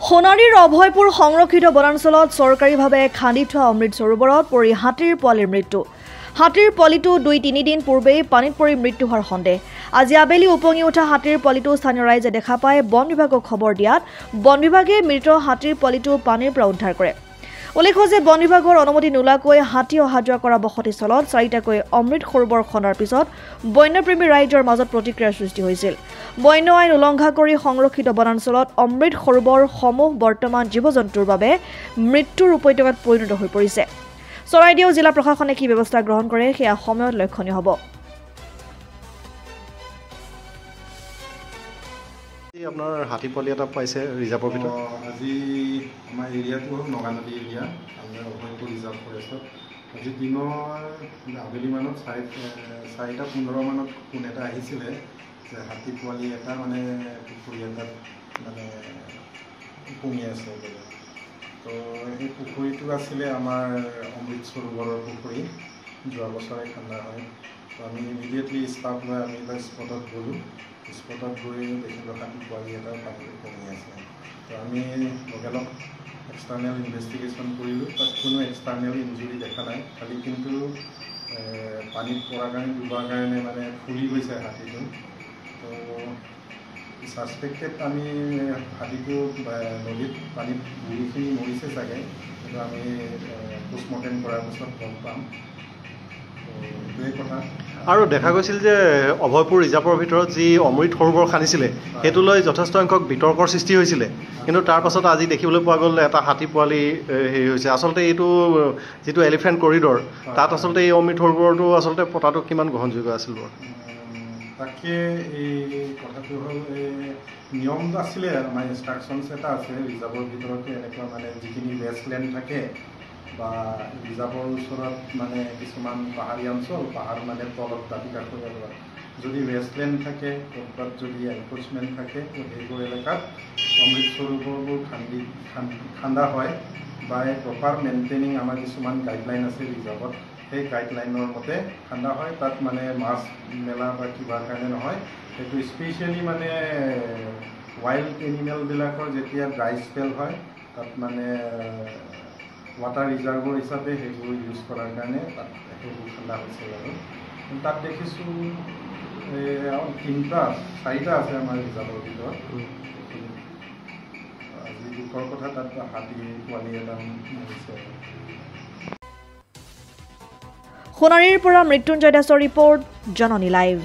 সোণাৰীৰ অভয়পুৰ সংৰক্ষিত বনাঞ্চলত চৰকাৰীভাৱে খান্দি থোৱা অমৃত সৰোবৰত পৰি হাতীৰ পোৱালিৰ মৃত্যু। হাতীৰ পোৱালিটো 2-3 দিন পূৰ্বেই পানীত পৰি মৃত্যু হোৱাৰ সন্দেহ। আজি আবেলি উপঙি উঠা হাতীৰ পোৱালিটো স্থানীয় ৰাইজে দেখা পাই বন বিভাগক খবৰ দিয়াত বন বিভাগে মৃত হাতীৰ পোৱালিটো পানীৰ পৰা উদ্ধাৰ কৰে। উল্লেখ্য যে বন বিভাগৰ অনুমতি নোলোৱাকৈ হাতী অহা যোৱা কৰা বসতিস্থলত 4টাকৈ অমৃত সৰোবৰ খন্দাৰ পিছত বন্যপ্ৰেমী ৰাইজৰ মাজত প্ৰতিক্ৰিয়াৰ সৃষ্টি হৈছিল। বন্য আইন উলংঘা কৰি সংৰক্ষিত বনাঞ্চলত অমৃত সৰোবৰসমূহ বৰ্তমান জীৱ-জন্তুৰ বাবে মৃত্যুৰ উপত্যকাত পৰিণত হৈ পৰিছে। চৰাইদেউ জিলা প্ৰশাসনে কি ব্যৱস্থা গ্ৰহণ কৰে সেয়া সময়ত লক্ষণীয় হ'ব। আপোনাৰ হাতী পোৱালি এটা পাইছে ৰিজাৰ্ভৰ ভিতৰত। আজি আমাৰ এৰিয়াটো হ'ল নগানদী এৰিয়া, আমাৰ অভয়পুৰ ৰিজাৰ্ভ ফৰেষ্টত আজি দিনৰ আবেলি মানত 4:15 মানত ফোন এটা আহিছিলে যে হাতী পোৱালি এটা মানে পুখুৰী এটাত মানে উপঙি আছে বোলে। তো এই পুখুৰীটো আছিলে আমাৰ অমৃত সৰোবৰৰ পুখুৰী, যোৱা বছৰে খান্দা হয়। তো আমি ইমিডিয়েটলি ষ্টাফ লৈ আমি এটা স্পটত গ'লোঁ। স্পটত গৈ দেখিলোঁ হাতী পোৱালি এটা পানীত উপঙি আছে। তো আমি লগালগ এক্সটাৰ্নেল ইনভেষ্টিগেশ্যন কৰিলোঁ। তাত কোনো এক্সটাৰ্নেল ইঞ্জুৰি দেখা নাই, খালি কিন্তু পানীত পৰাৰ কাৰণে ডুবাৰ কাৰণে মানে ফুলি গৈছে হাতীটো। তো ছাছপেক্টেড আমি হাতীটো নদীত পানীত বুঢ়ীখিনি মৰিছে চাগে, কিন্তু আমি পোষ্টমৰ্টেম কৰাৰ পিছত গম পাম। এইটোৱেই কথা। আৰু দেখা গৈছিল যে অভয়পুৰ ৰিজাৰ্ভৰ ভিতৰত যি অমৃত সৰোবৰ খান্দিছিলে সেইটো লৈ যথেষ্ট সংখ্যক বিতৰ্কৰ সৃষ্টি হৈছিলে, কিন্তু তাৰ পাছত আজি দেখিবলৈ পোৱা গ'ল এটা হাতী পোৱালি হেৰি হৈছে। আচলতে এইটো যিটো এলিফেণ্ট কৰিডৰ, তাত আচলতে এই অমৃত সৰোবৰটো আচলতে পতাটো কিমান গ্ৰহণযোগ্য আছিল বাৰু? তাকে এই কথাটো হ'ল নিয়ম আছিলে, আমাৰ ইনষ্ট্ৰাকশ্যনছ এটা আছে ৰিজাৰ্ভৰ ভিতৰতে এনেকুৱা মানে যিখিনি ৱেষ্টলেণ্ড থাকে বা ৰিজাৰ্ভৰ ওচৰত মানে কিছুমান পাহাৰীয়া অঞ্চল, পাহাৰ মানে তলত দাঁতি কাষৰীয়া, যদি ৱেষ্টলেণ্ড থাকে ক'ৰবাত যদি এনক্ৰচমেণ্ট থাকে সেইবোৰ এলেকাত অমৃত সৰোবৰবোৰ খান্দা হয় বা প্ৰপাৰ মেইনটেইনিং আমাৰ কিছুমান গাইডলাইন আছে ৰিজাৰ্ভত, সেই গাইডলাইনৰ মতে খান্দা হয়। তাত মানে মাছ মেলা বা কিবাৰ কাৰণে নহয়, সেইটো স্পেচিয়েলি মানে ৱাইল্ড এনিমেলবিলাকৰ যেতিয়া ড্ৰাই স্পেল হয় তাত মানে ৱাটাৰ ৰিজাৰ্ভৰ হিচাপে সেইবোৰ ইউজ কৰাৰ কাৰণে তাত সেইবোৰ খান্দা হৈছিল। আৰু তাত দেখিছোঁ 3-4টা আছে আমাৰ ৰিজাৰ্ভৰ ভিতৰত। আজি দুখৰ কথা, তাত হাতী পোৱালি এটা মৰিছে। সোণাৰীৰ পৰা মৃত্যুঞ্জয় দাসৰ ৰিপৰ্ট, জননী লাইভ।